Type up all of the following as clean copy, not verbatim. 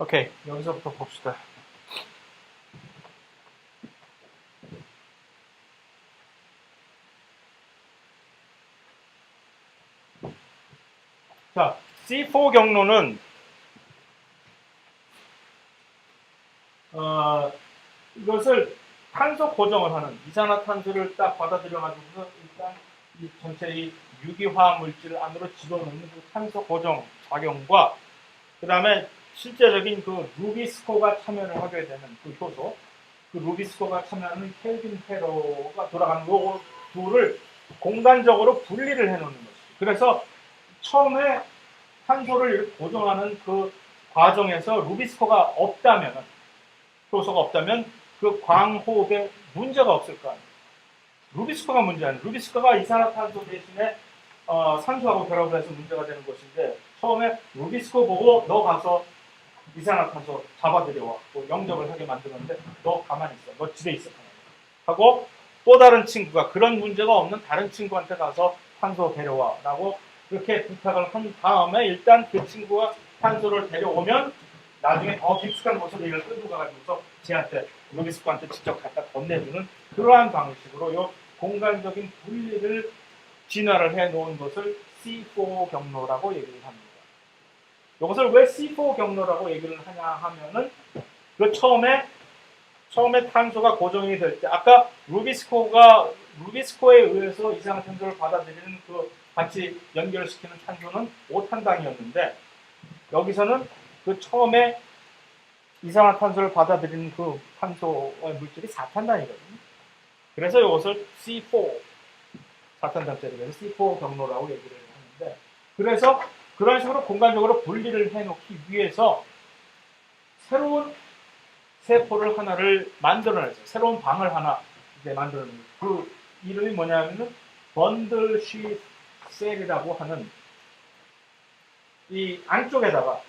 오케이, 여기서부터 봅시다. 자, C4 경로는 이것을 탄소 고정을 하는 이산화탄소를 딱 받아들여가지고서 일단 이 전체 이 유기화 물질 안으로 집어넣는 그 탄소 고정 작용과 그 다음에 실제적인 그 루비스코가 참여를 하게 되는 그 효소, 그 루비스코가 참여하는 켈빈 페로가 돌아가는 요 둘을 공간적으로 분리를 해놓는 것이죠. 그래서 처음에 탄소를 고정하는 그 과정에서 루비스코가 없다면, 효소가 없다면 그 광호흡에 문제가 없을 거 아니에요. 루비스코가 문제 아니에요. 루비스코가 이산화탄소 대신에 산소하고 결합을 해서 문제가 되는 것인데 처음에 루비스코 보고 너 가서 이산화탄소 잡아들여와 영접을 하게 만드는데 너 가만히 있어. 너 집에 있어. 하고 또 다른 친구가 그런 문제가 없는 다른 친구한테 가서 탄소 데려와 라고 그렇게 부탁을 한 다음에 일단 그 친구가 탄소를 데려오면 나중에 더 깊숙한 곳으로 이걸 끌고 가가지고서 쟤한테 루비스코한테 직접 갖다 건네주는 그러한 방식으로 요 공간적인 분리를 진화를 해 놓은 것을 C4 경로라고 얘기를 합니다. 이것을 왜 C4 경로라고 얘기를 하냐 하면은 그 처음에 탄소가 고정이 될 때 아까 루비스코에 의해서 이산화탄소를 받아들이는 그 같이 연결시키는 탄소는 5탄당이었는데 여기서는 그 처음에 이산화탄소를 받아들이는 그 탄소의 물질이 4탄당이거든요. 그래서 이것을 C4 4탄당짜리 그래서 C4 경로라고 얘기를 하는데 그래서 그런 식으로 공간적으로 분리를 해놓기 위해서 새로운 세포를 하나를 만들어내죠. 새로운 방을 하나 이제 만들어내는 그 이름이 뭐냐면은 번들 시 셀이라고 하는 이 안쪽에다가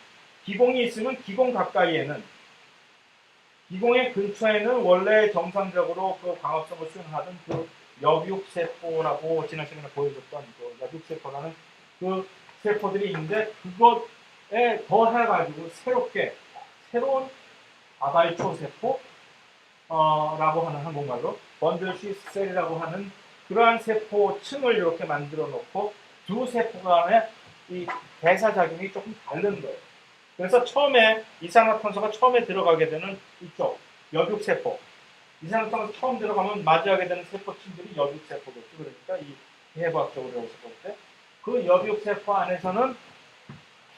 기공이 있으면 기공 가까이에는 기공의 근처에는 원래 정상적으로 그 광합성을 수행하던 그 여육세포라고 지난 시간에 보여줬던 그 여육세포라는 그 세포들이 있는데 그것에 더해가지고 새로운 아발초 세포 라고 하는 한국말로 번들시셀이라고 하는 그러한 세포층을 이렇게 만들어 놓고 두 세포 간의 이 대사작용이 조금 다른 거예요. 그래서 처음에 이산화탄소가 처음에 들어가게 되는 이쪽 여육세포 이산화탄소 처음 들어가면 맞이하게 되는 세포층들이 여육세포겠죠. 그러니까 이 해부학적으로 여기서 볼 때 그 여육세포 안에서는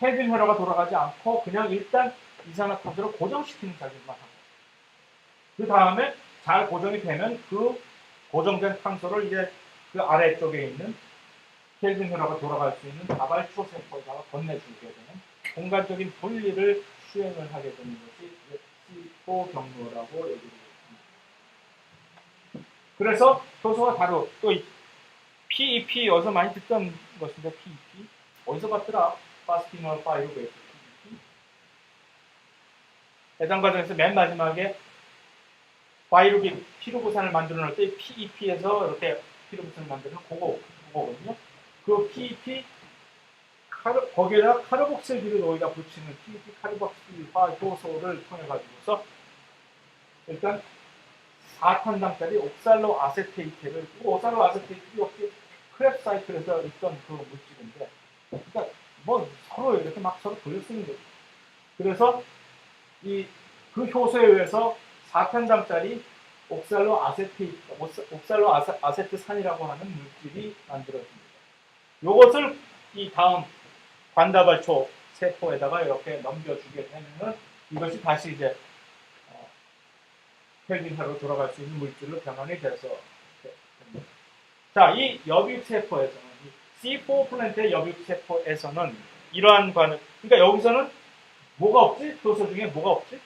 켈빈 회로가 돌아가지 않고 그냥 일단 이산화탄소를 고정시키는 작용만 합니다. 그 다음에 잘 고정이 되면 그 고정된 탄소를 이제 그 아래쪽에 있는 켈빈 회로가 돌아갈 수 있는 다발초 세포에다가 건네주게 되는 공간적인 분리를 수행을 하게 되는 것이 C4 경로라고 얘기를 합니다. 그래서 효소가 바로 또 PEP 어디서 많이 듣던 것인데 PEP 어디서 봤더라? 파스티놀 파이루베이트 PEP 해당 과정에서 맨 마지막에 파이루빅 피루부산을 만들어 놓을 때 PEP에서 이렇게 피루부산을 만드는 그거거든요. 그 PEP 거기에다가 카르복실비를 여기다 붙이는 PEP 카르복실화 효소를 통해 가지고서 일단 4탄당짜리 옥살로 아세테이트를 옥살로 아세테이트 역시 크랩 사이클에서 있던 그 물질인데 그러니까 뭐 서로 이렇게 막 서로 돌려 쓰는 거죠. 그래서 그 효소에 의해서 4탄당짜리 옥살로 아세트산이라고 하는 물질이 만들어집니다. 이것을 이 다음 관다발초 세포에다가 이렇게 넘겨주게 되면은 이것이 다시 이제 켈빈하로 돌아갈 수 있는 물질로 변환이 돼서 됩니다. 자, 이 여육세포에서는 이 C4 플랜트의 여육세포에서는 이러한 관을 그러니까 여기서는 뭐가 없지? 효소 중에 뭐가 없지?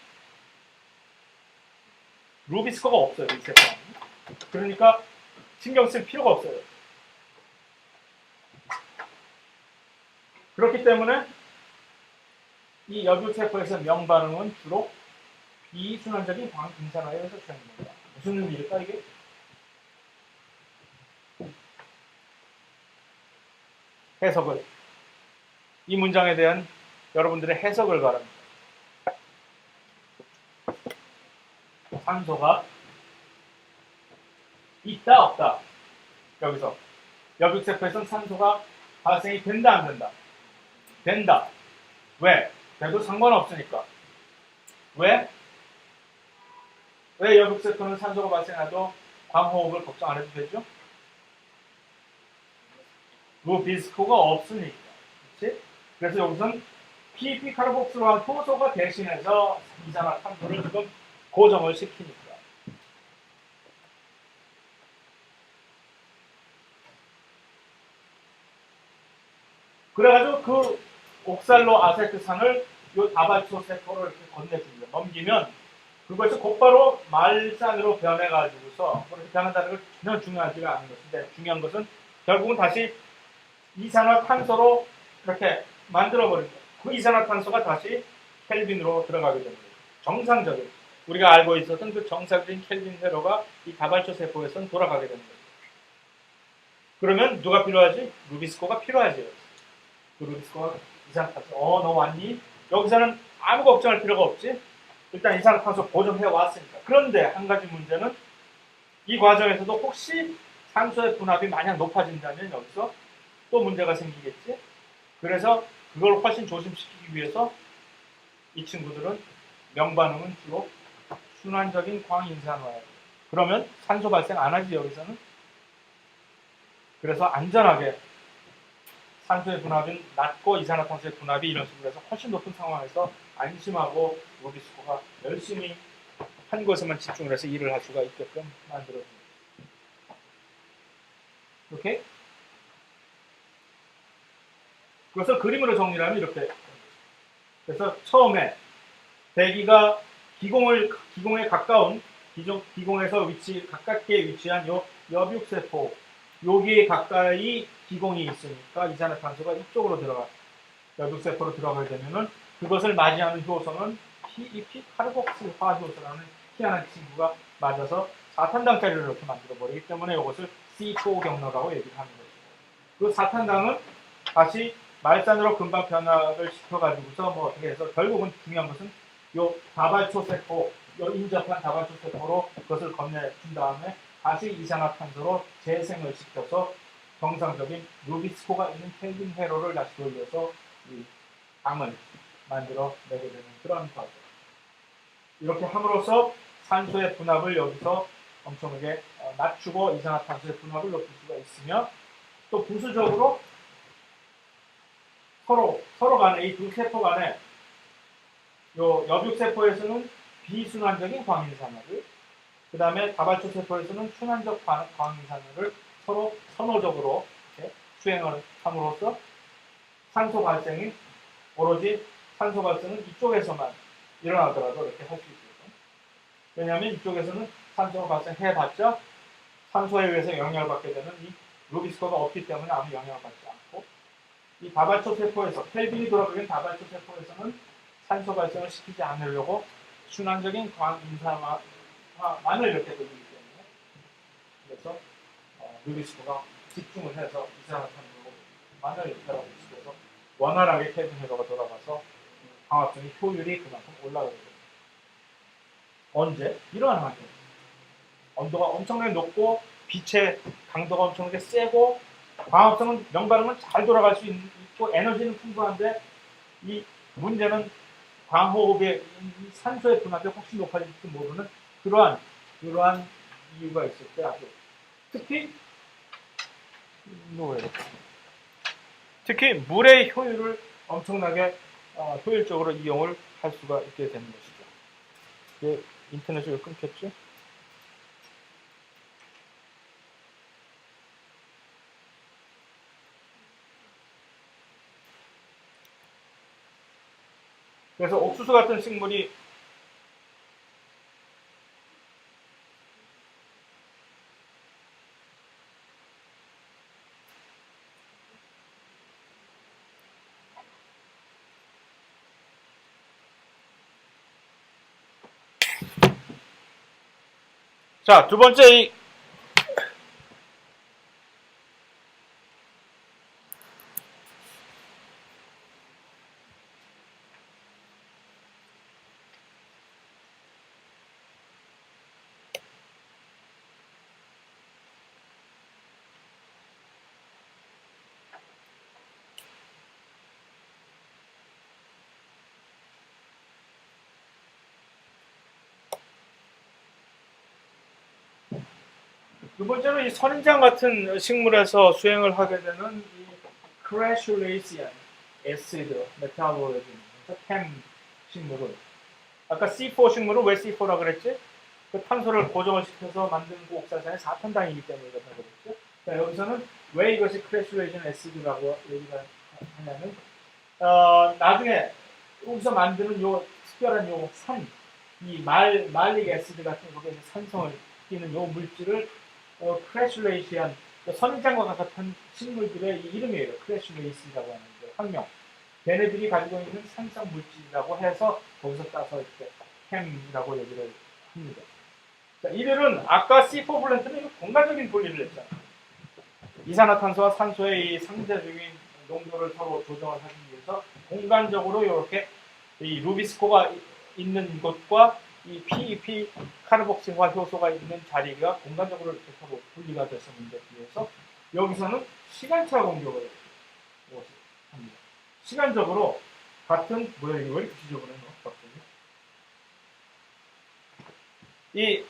루비스코가 없어요. 이 세포는. 그러니까 신경 쓸 필요가 없어요. 그렇기 때문에 이 여육세포에서 명반응은 주로 비순환적인 광분산화에 의해서 수행됩니다. 무슨 의미일까 이게? 해석을 이 문장에 대한 여러분들의 해석을 바랍니다. 산소가 있다 없다. 여기서 여백세포에서는 산소가 발생이 된다 안 된다? 된다. 왜? 돼도 상관없으니까. 왜? 왜 여백세포는 산소가 발생해도 광호흡을 걱정 안 해도 되죠? 루비스코가 없으니까. 그렇지? 그래서 여기서는 PP 카르복실한 효소가 대신해서 이산화탄소를 지금 고정을 시키니까. 그래가지고 그 옥살로 아세트산을 요 다발초 세포로 이렇게 건네줍니다. 넘기면 그것이 곧바로 말산으로 변해가지고서 그렇게 변한다는 걸 전혀 중요하지가 않은 것인데 중요한 것은 결국은 다시 이산화탄소로 이렇게 만들어버립니다. 그 이산화탄소가 다시 켈빈으로 들어가게 됩니다. 정상적인 우리가 알고 있었던 그 정상적인 켈빈 회로가 이 다발초 세포에서는 돌아가게 됩니다. 그러면 누가 필요하지? 루비스코가 필요하죠. 그 루비스코가 이산화탄소 너 왔니? 여기서는 아무 걱정할 필요가 없지. 일단 이산화탄소 보존해 왔으니까. 그런데 한 가지 문제는 이 과정에서도 혹시 산소의 분압이 만약 높아진다면 여기서 또 문제가 생기겠지. 그래서 그걸 훨씬 조심시키기 위해서 이 친구들은 명반응은 주로 순환적인 광인산화예요. 그러면 산소 발생 안 하지 여기서는. 그래서 안전하게 산소의 분압은 낮고 이산화탄소의 분압이 이런 식으로 해서 훨씬 높은 상황에서 안심하고 루비스코가 열심히 한 곳에만 집중을 해서 일을 할 수가 있게끔 만들어줍니다. 이렇게 그래서 그림으로 정리를 하면 이렇게. 그래서 처음에 대기가 기공에 가까운 기공에서 가깝게 위치한 요 여백세포 여기에 가까이 기공이 있으니까 이산화탄소가 이쪽으로 들어가 여백세포로 들어가게 되면은 그것을 맞이하는 효소는 PEP 카르복실화 효소라는 희한한 친구가 맞아서 4탄당짜리를 이렇게 만들어버리기 때문에 이것을 C4 경로라고 얘기를 하는 거죠. 그 4탄당은 다시 말산으로 금방 변화를 시켜가지고서 뭐 어떻게 해서 결국은 중요한 것은 요 다발초 세포, 요 인접한 다발초 세포로 그것을 건네준 다음에 다시 이산화탄소로 재생을 시켜서 정상적인 루비스코가 있는 켈빈 회로를 다시 돌려서 이 당을 만들어내게 되는 그런 과정. 이렇게 함으로써 산소의 분압을 여기서 엄청나게 낮추고 이산화탄소의 분압을 높일 수가 있으며 또 부수적으로 서로 간에 이 두 세포 간에 요 여백세포에서는 비순환적인 광인산화를 그 다음에 다발초 세포에서는 순환적 광인산화를 서로 선호적으로 이렇게 수행을 함으로써 산소 발생이 오로지 산소 발생은 이쪽에서만 일어나더라도 이렇게 할 수 있거든요. 왜냐하면 이쪽에서는 산소가 발생해봤자 산소에 의해서 영향을 받게 되는 이 루비스코가 없기 때문에 아무 영향을 받지 않고 이 다발초 세포에서 켈빈이 돌아가는 다발초 세포에서는 산소 발생을 시키지 않으려고 순환적인 광인산화만을 이렇게 돌리기 때문에 그래서 루비스코가 집중을 해서 이산화탄소만을 이렇게 하고 있어서 원활하게 켈빈 회로가 돌아가서 광합성의 효율이 그만큼 올라가게 됩니다. 언제? 이러한 환경에서 온도가 엄청나게 높고 빛의 강도가 엄청나게 세고 광합성은 명반응은 잘 돌아갈 수 있고 에너지는 풍부한데 이 문제는 광호흡의 산소의 분압이 혹시 높아질지 모르는 그러한 이유가 있을 때 아주 특히 물의 효율을 엄청나게 효율적으로 이용을 할 수가 있게 되는 것이죠. 이게 인터넷이 왜 끊겼지? 그래서 옥수수 같은 식물이 자, 두 번째 두 번째로 이 선인장 같은 식물에서 수행을 하게 되는 이 크래슐레이시안 애시드 메타볼리즘, 캠 식물은 아까 C4 식물은 왜 C4라 그랬지? 그 탄소를 고정을 시켜서 만든 그 옥살산의 4탄당이기 때문에 그렇다고 그랬죠. 자, 여기서는 왜 이것이 크래슐레이션 애시드라고 얘기를 하냐면 나중에 여기서 만드는 요 특별한 요 산, 이 말릭 애시드 같은 거기에 산성을 띠는 요 물질을 크래슐레이션, 선인장과 같은 식물들의 이 이름이에요. 크래슐레이시라고 하는 게 학명. 걔네들이 가지고 있는 산성 물질이라고 해서 거기서 따서 이렇게 캠이라고 얘기를 합니다. 자, 이들은 아까 C4 플랜트는 공간적인 분리를 했잖아요. 이산화탄소와 산소의 이 상대적인 농도를 서로 조정을 하기 위해서 공간적으로 이렇게 이 루비스코가 있는 곳과 이 PEP 카르복실화 효소가 있는 자리가 공간적으로 이렇게 서로 분리가 됐었는데 비해서 여기서는 시간차 공격을 합니다. 시간적으로 같은 뭐야 이거 왜 이렇게 지저분해 이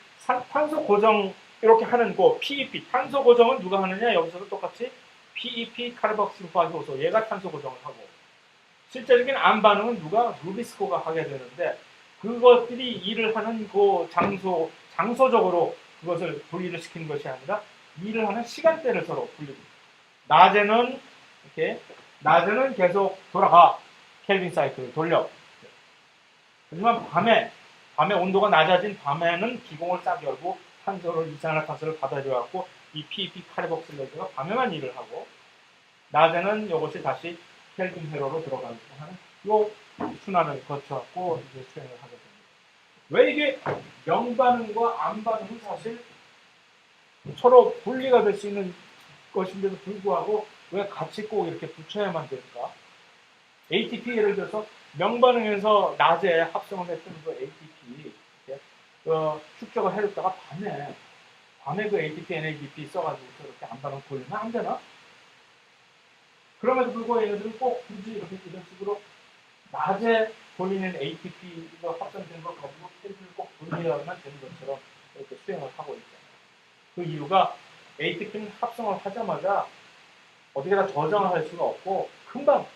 탄소 고정 이렇게 하는 거 PEP 탄소 고정은 누가 하느냐 여기서도 똑같이 PEP 카르복실화 효소 얘가 탄소 고정을 하고 실제적인 암 반응은 누가 루비스코가 하게 되는데 그것들이 일을 하는 그 장소적으로 그것을 분리를 시키는 것이 아니라 일을 하는 시간대를 서로 분리합니다. 낮에는 이렇게 낮에는 계속 돌아가 켈빈 사이클을 돌려. 하지만 밤에 온도가 낮아진 밤에는 기공을 싹 열고 탄소를 이산화탄소를 받아들여갖고 이 PEP 카르복실레이트가 밤에만 일을 하고 낮에는 이것이 다시 켈빈 회로로 들어가고 하는 요 순환을 거쳐갖고 이제 수행을 하게 됩니다. 왜 이게 명반응과 암반응은 사실 서로 분리가 될 수 있는 것인데도 불구하고 왜 같이 꼭 이렇게 붙여야만 될까? ATP 예를 들어서 명반응에서 낮에 합성을 했던 그 ATP 축적을 해줬다가 밤에 그 ATP, NADP 써가지고 이렇게 암반응 돌리면 안 되나? 그럼에도 불구하고 얘네들은 꼭 굳이 이렇게 이런 식으로 낮에 돌리는 ATP가 합성된 걸 가지고 켈빈을 꼭 돌려야만 되는 것처럼 이렇게 수행을 하고 있잖아요. 그 이유가 ATP는 합성을 하자마자 어디에다 저장을 할 수가 없고 금방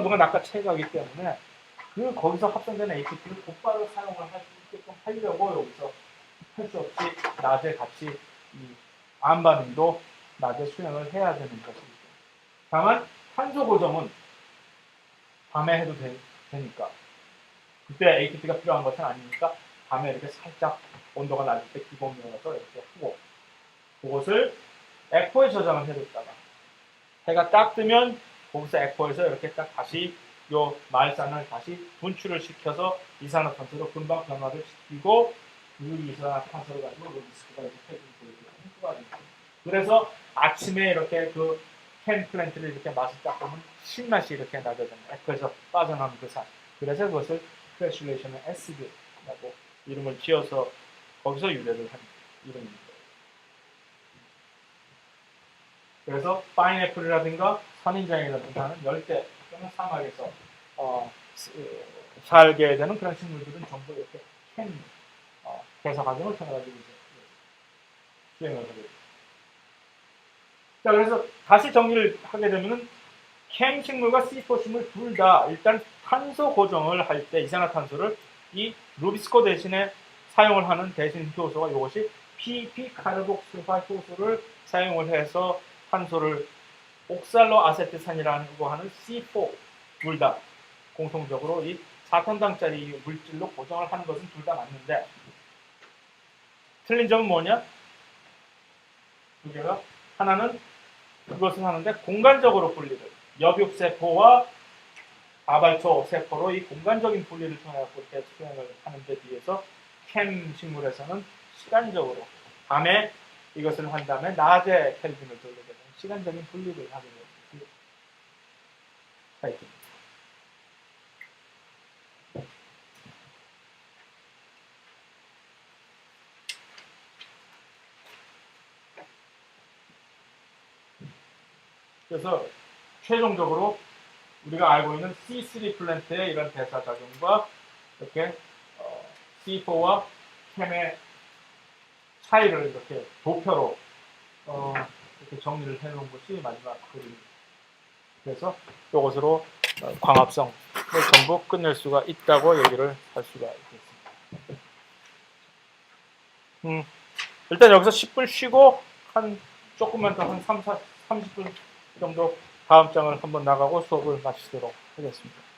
누가 낚아채가기 때문에 그 거기서 합성된 ATP를 곧바로 사용을 할 수 있게끔 하려고 여기서 할 수 없이 낮에 같이 이 암반응도 낮에 수행을 해야 되는 것입니다. 다만 탄소 고정은 밤에 해도 되니까 그때 ATP가 필요한 것은 아니니까 밤에 이렇게 살짝 온도가 낮을 때 기본용으로서 이렇게 하고 그것을 에코에 저장을 해뒀다가 해가 딱 뜨면 거기서 에코에서 이렇게 딱 다시 요 말산을 다시 분출을 시켜서 이산화탄소로 금방 변화를 시키고 그 이산화탄소를 가지고 루비스코가 이렇게 해주는 그래서 아침에 이렇게 그 캔 플랜트를 이렇게 맛을 딱 보면 신맛이 이렇게 나거든요. 에코에서 빠져나오는 그 산. 그래서 그것을 크래슐레이션 애시드라고 이름을 지어서 거기서 유래를 한 이름입니다. 그래서 파인애플이라든가 선인장이라든가 하는 열대 또는 사막에서 살게 되는 그런 식물들은 전부 이렇게 캔 개사 과정을 통해가지고 수행을 하게 됩니다. 자, 그래서 다시 정리를 하게 되면은 캠 식물과 C4 식물 둘 다 일단 탄소 고정을 할 때 이산화탄소를 이 루비스코 대신에 사용을 하는 대신 효소가 이것이 PP 카르복실화 효소를 사용을 해서 탄소를 옥살로 아세트산이라는 거 하는 C4 둘 다 공통적으로 이 4톤당짜리 물질로 고정을 하는 것은 둘 다 맞는데 틀린 점은 뭐냐? 두 개가 하나는 그것을 하는데 공간적으로 분리를 엽육세포와 아발초 세포로 이 공간적인 분리를 통해 이렇게 수행을 하는 데 비해서 캠 식물에서는 시간적으로 밤에 이것을 한 다음에 낮에 켈빈을 돌리게 되는 시간적인 분리를 하게 되는 차이입니다. 그래서 최종적으로 우리가 알고 있는 C3 플랜트의 이런 대사작용과 이렇게 C4와 캠의 차이를 이렇게 도표로 이렇게 정리를 해놓은 것이 마지막 그림입니다. 그래서 이것으로 광합성을 전부 끝낼 수가 있다고 얘기를 할 수가 있겠습니다. 일단 여기서 10분 쉬고 한 조금만 더 한 30분 정도 다음 장을 한번 나가고 수업을 마치도록 하겠습니다.